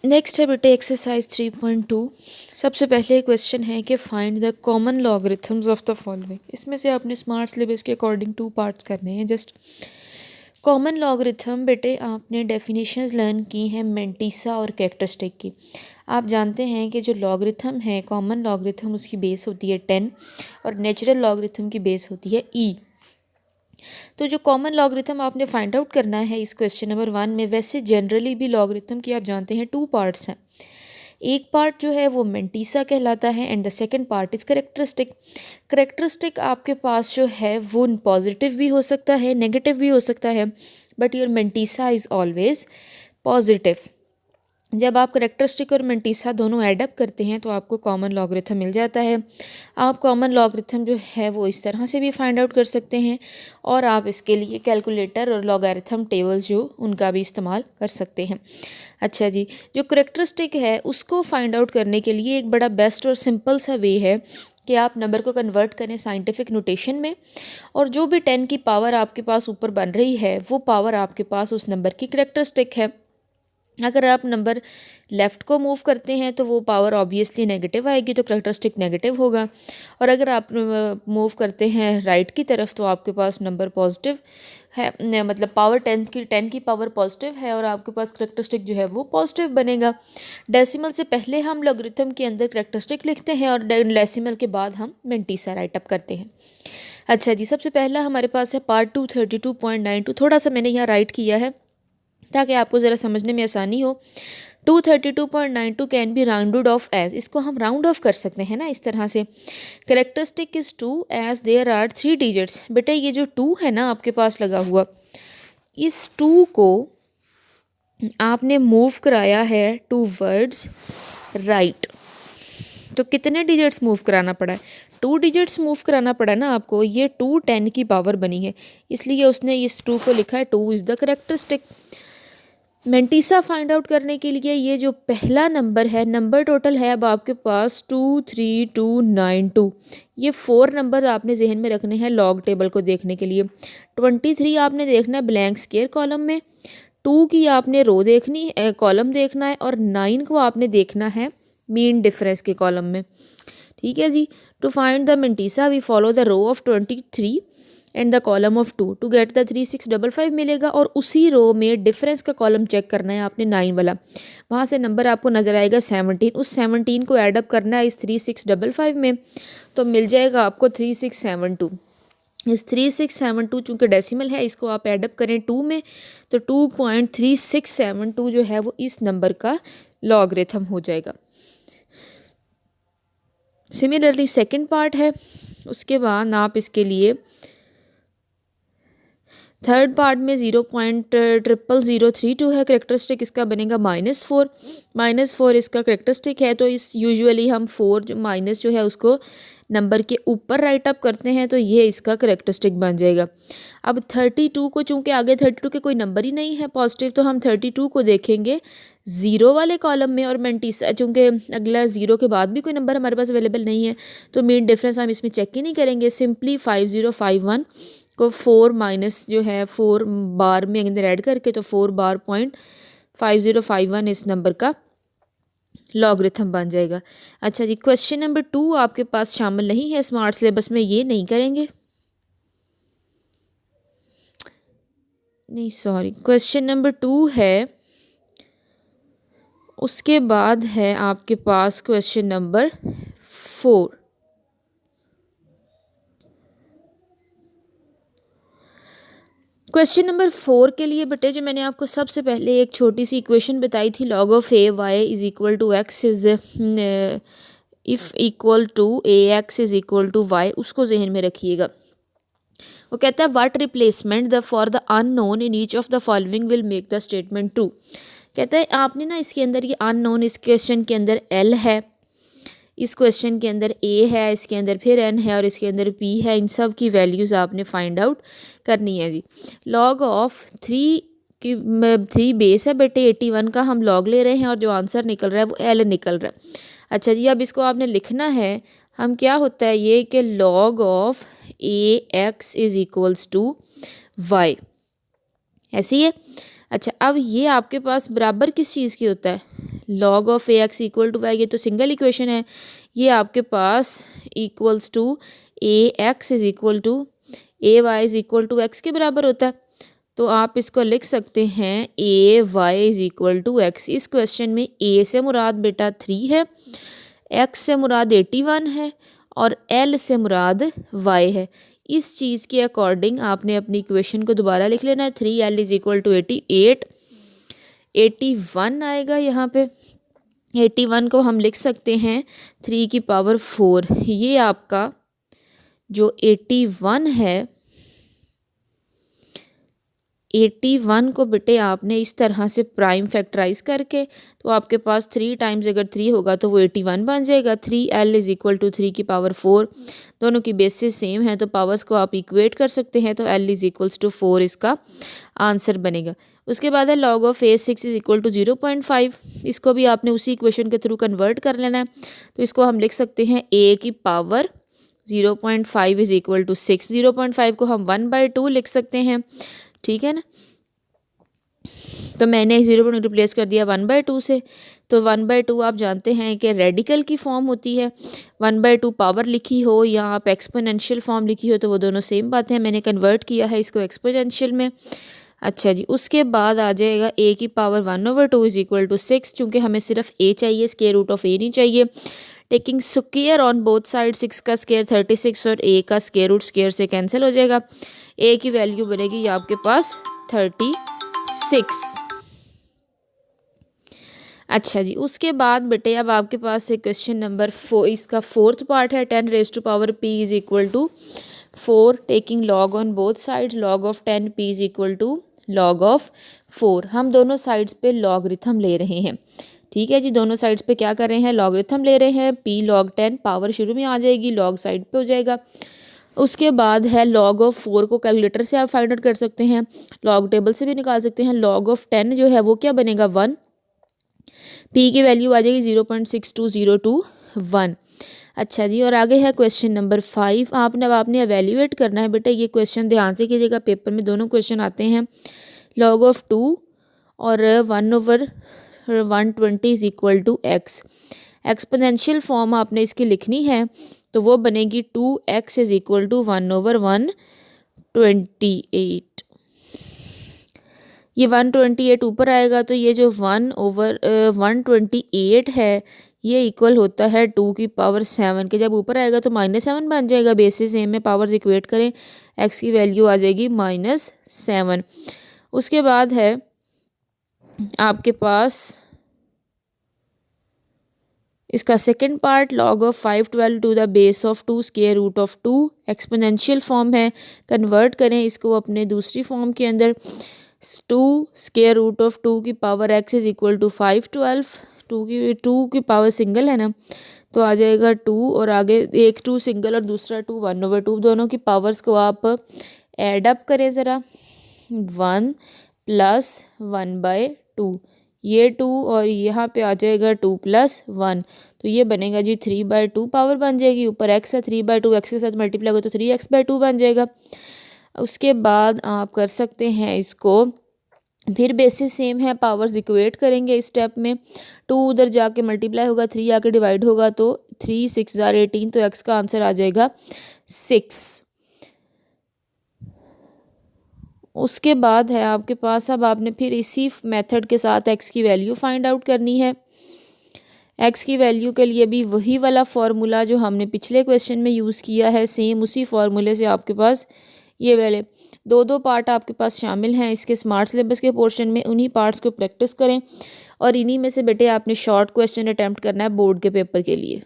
Next है बेटे exercise 3.2। सबसे पहले क्वेश्चन है कि find the common logarithms of the following. इसमें से आपने स्मार्ट सिलेबस के अकॉर्डिंग 2 पार्ट्स करने हैं। जस्ट कॉमन लॉगरिथम बेटे आपने डेफिनेशंस लर्न की हैं मेंटिसा और कैरेक्टरिस्टिक की। आप जानते हैं कि जो लॉगरिथम है कॉमन लॉगरिथम उसकी बेस होती है 10 और नेचुरल लॉगरिथम की बेस होती है ई। तो जो कॉमन लॉगरिथम आपने फाइंड आउट करना है इस क्वेश्चन नंबर 1 में, वैसे जनरली भी लॉगरिथम की आप जानते हैं 2 पार्ट्स हैं। एक पार्ट जो है वो मेंटिसा कहलाता है and the second part is characteristic. Characteristic आपके पास जो है वो पॉजिटिव भी हो सकता है नेगेटिव भी हो सकता है, but your mantissa is always positive. जब आप करेक्टरिस्टिक और मेंटिसा दोनों ऐडअप करते हैं तो आपको कॉमन लॉगरिथम मिल जाता है। आप कॉमन लॉगरिथम जो है वो इस तरह से भी फाइंड आउट कर सकते हैं और आप इसके लिए कैलकुलेटर और लॉगरिथम टेबल्स जो उनका भी इस्तेमाल कर सकते हैं। अच्छा जी, जो करेक्टरिस्टिक है उसको फाइंड आउट करने के लिए एक बड़ा बेस्ट और सिंपल सा वे है कि आप नंबर को कन्वर्ट करें साइंटिफिक नोटेशन में, और जो भी 10 की पावर आपके पास ऊपर बन रही है वो पावर आपके पास उस नंबर की करेक्टरिस्टिक है। अगर आप नंबर लेफ़्ट को मूव करते हैं तो वो पावर ऑब्वियसली नेगेटिव आएगी, तो करेक्टरिस्टिक नेगेटिव होगा। और अगर आप मूव करते हैं राइट की तरफ तो आपके पास नंबर पॉजिटिव है, मतलब पावर 10 की पावर पॉजिटिव है और आपके पास करेक्टरिस्टिक जो है वो पॉजिटिव बनेगा। डेसिमल से पहले हम लॉगरिथम के अंदर करेक्टरिस्टिक लिखते हैं और डेसिमल के बाद हम मेंटिसा राइट अप करते हैं। अच्छा जी, सबसे पहला हमारे पास है पार्ट 232.92। थोड़ा सा मैंने यहाँ राइट किया है ताकि आपको ज़रा समझने में आसानी हो। 232.92 can be rounded off as, इसको हम राउंड ऑफ कर सकते हैं ना इस तरह से। Characteristic is 2 as there are 3 digits. बेटा ये जो 2 है ना आपके पास लगा हुआ, इस 2 को आपने मूव कराया है टूवर्ड्स राइट। तो कितने डिजिट्स मूव कराना पड़ा है? 2 डिजिट्स मूव कराना पड़ा ना आपको। ये 2 10 की पावर बनी है, इसलिए उसने इस 2 को लिखा है 2 is the characteristic. Mantissa find out करने के लिए ये जो पहला नंबर है, नंबर टोटल है अब आपके पास 23292। ये 4 नंबर आपने जहन में रखने हैं लॉग टेबल को देखने के लिए। 23 आपने देखना है ब्लैंक स्केयर कॉलम में, 2 की आपने रो देखनी कॉलम देखना है, और 9 को आपने देखना है मीन डिफरेंस के कॉलम में। ठीक है जी। To find the mantissa we follow the row of 23 and the column of 2 to get the 3655 मिलेगा, और उसी रो में डिफरेंस का कॉलम चेक करना है आपने 9 वाला। वहाँ से नंबर आपको नज़र आएगा 17, उस 17 को ऐडअप करना है इस 3655 में, तो मिल जाएगा आपको 3672। इस 3672 चूँकि डेसिमल है, इसको आप ऐडअप करें 2 में तो 2.3672 जो है वो इस नंबर का लॉगरिथम हो जाएगा। सिमिलरली सेकंड पार्ट है, उसके बाद आप इसके लिए थर्ड पार्ट में 0.00032 है करेक्टरिस्टिक, इसका बनेगा -4। -4 इसका करेक्टरिस्टिक है, तो इस यूजुअली हम 4 जो माइनस जो है उसको नंबर के ऊपर राइट अप करते हैं, तो ये इसका करेक्टरिस्टिक बन जाएगा। अब 32 को, चूँकि आगे 32 के कोई नंबर ही नहीं है पॉजिटिव, तो हम 32 को देखेंगे 0 वाले कॉलम में, और मेंटिसा चूँकि अगला 0 के बाद भी कोई नंबर हमारे पास अवेलेबल नहीं है तो मीन डिफरेंस हम इसमें चेक ही नहीं करेंगे। सिंपली 5051 को 4 माइनस जो है 4 बार में अंदर ऐड करके, तो 4 बार पॉइंट 5051 इस नंबर का लॉगरिथम बन जाएगा। अच्छा जी, क्वेश्चन नंबर 2 आपके पास शामिल नहीं है स्मार्ट सिलेबस में, ये नहीं करेंगे, नहीं सॉरी, क्वेश्चन नंबर 2 है, उसके बाद है आपके पास क्वेश्चन नंबर 4। क्वेश्चन नंबर 4 के लिए बेटे जो मैंने आपको सबसे पहले एक छोटी सी इक्वेशन बताई थी, log of a y is equal to x is if equal to a x is equal to y, उसको जहन में रखिएगा। वो कहता है what replacement the for the unknown in each of the following will make the statement true. कहता है आपने ना इसके अंदर ये अननोन, इस क्वेश्चन के अंदर एल है, इस क्वेश्चन के अंदर ए है, इसके अंदर फिर एन है और इसके अंदर पी है, इन सब की वैल्यूज़ आपने फाइंड आउट करनी है जी। लॉग ऑफ 3 की 3 बेस है बेटे 81 का, हम लॉग ले रहे हैं और जो आंसर निकल रहा है वो एल निकल रहा है। अच्छा जी, अब इसको आपने लिखना है, हम क्या होता है ये कि log of a x is equals to y, ऐसी है। अच्छा, अब ये आपके पास बराबर किस चीज़ की होता है? Log of a x equal to y, ये तो सिंगल इक्वेशन है, ये आपके पास equals to a x is equal to a y is equal to x के बराबर होता है। तो आप इसको लिख सकते हैं a y is equal to x. इस क्वेश्चन में ए से मुराद बेटा 3 है, एक्स से मुराद 81 है और एल से मुराद वाई है। इस चीज़ के अकॉर्डिंग आपने अपनी इक्वेशन को दोबारा लिख लेना है। 3L इज इक्वल टू 88, 81 आएगा यहाँ पे। 81 को हम लिख सकते हैं 3 की पावर 4। ये आपका जो 81 है, 81 को बेटे आपने इस तरह से प्राइम फैक्टराइज करके, तो आपके पास 3 टाइम्स अगर 3 होगा तो वो 81 बन जाएगा। 3L इज इक्वल टू 3 की पावर 4, दोनों की बेसिस सेम है तो पावर्स को आप इक्वेट कर सकते हैं, तो L इज इक्वल्स टू 4 इसका आंसर बनेगा। उसके बाद है log of A6 is equal to 0.5। इसको भी आपने उसी इक्वेशन के थ्रू कन्वर्ट कर लेना है, तो इसको हम लिख सकते हैं A की पावर 0.5 इज इक्वल टू 6। 0.5 को हम 1/2 लिख सकते हैं, ठीक है ना। तो मैंने 0 रिप्लेस कर दिया 1/2 से। तो 1/2 आप जानते हैं कि रेडिकल की फॉर्म होती है। 1/2 पावर लिखी हो या आप एक्सपोनेंशियल फॉर्म लिखी हो तो वो दोनों सेम बात है। मैंने कन्वर्ट किया है इसको एक्सपोनेंशियल में। अच्छा जी, उसके बाद आ जाएगा a की पावर 1/2 इज इक्वल टू 6। चूँकि हमें सिर्फ a चाहिए, स्क्वायर रूट ऑफ a नहीं चाहिए। Taking square on both side, 6 का स्क्वायर 36 और a का स्क्वायर रूट स्क्वायर से कैंसिल हो जाएगा। a की वैल्यू बनेगी ये आपके पास 36। अच्छा जी, उसके बाद बेटे अब आपके पास एक क्वेश्चन नंबर 4, इसका 4th पार्ट है। 10 raise to power p is equal to 4, taking log on both sides, log of 10 p is equal to log of 4। हम दोनों साइड्स पे लॉगरिथम ले रहे हैं, ठीक है जी। दोनों साइड्स पे क्या कर रहे हैं, लॉगरिथम ले रहे हैं। p log 10, पावर शुरू में आ जाएगी, लॉग साइड पे हो जाएगा। उसके बाद है लॉग ऑफ 4 को कैलकुलेटर से आप फाइंड आउट कर सकते हैं, लॉग टेबल से भी निकाल सकते हैं। लॉग ऑफ 10 जो है वो क्या बनेगा 1, p की वैल्यू आ जाएगी 0.62021। अच्छा जी, और आगे है क्वेश्चन नंबर 5। आपने एवेल्यूएट करना है बेटा। ये क्वेश्चन ध्यान से कीजिएगा, पेपर में दोनों क्वेश्चन आते हैं। लॉग ऑफ 2 और 1/120 is equal to x. Exponential form आपने इसकी लिखनी है, तो वो बनेगी 2x इज इक्वल टू 1/128। ये 128 ऊपर आएगा, तो ये जो 1/128 है ये इक्वल होता है 2 की पावर 7 के। जब ऊपर आएगा तो -7 बन जाएगा। बेसिस सेम में पावर्स इक्वेट करें, x की वैल्यू आ जाएगी -7। उसके बाद है आपके पास इसका second part, log of 512 to the base of 2 square root of 2। Exponential form है, कन्वर्ट करें इसको अपने दूसरी फॉर्म के अंदर। 2 स्क्वायर रूट ऑफ 2 की power x is equal to 512। 2 की पावर सिंगल है ना, तो आ जाएगा 2 और आगे एक 2 सिंगल और दूसरा 2 1/2। दोनों की पावर्स को आप ऐड अप करें ज़रा, 1 + 1/2। ये 2 और यहाँ पे आ जाएगा 2 + 1, तो ये बनेगा जी 3/2 पावर बन जाएगी। ऊपर x है, 3/2 x के साथ मल्टीप्लाई हो तो 3x/2 बन जाएगा। उसके बाद आप कर सकते हैं इसको, फिर बेसिस सेम है, पावर्स इक्वेट करेंगे इस स्टेप में। 2 उधर जाके मल्टीप्लाई होगा, 3 आके डिवाइड होगा, तो 3 6 18, तो x का आंसर आ जाएगा 6। उसके बाद है आपके पास, अब आपने फिर इसी मेथड के साथ x की वैल्यू फाइंड आउट करनी है। x की वैल्यू के लिए भी वही वाला फार्मूला जो हमने पिछले क्वेश्चन में यूज़ किया है, सेम उसी फार्मूले से आपके पास ये वाले 2 पार्ट आपके पास शामिल हैं इसके स्मार्ट सिलेबस के पोर्शन में। उन्हीं पार्ट्स को प्रैक्टिस करें और इन्हीं में से बेटे आपने शॉर्ट क्वेश्चन अटैम्प्ट करना है बोर्ड के पेपर के लिए।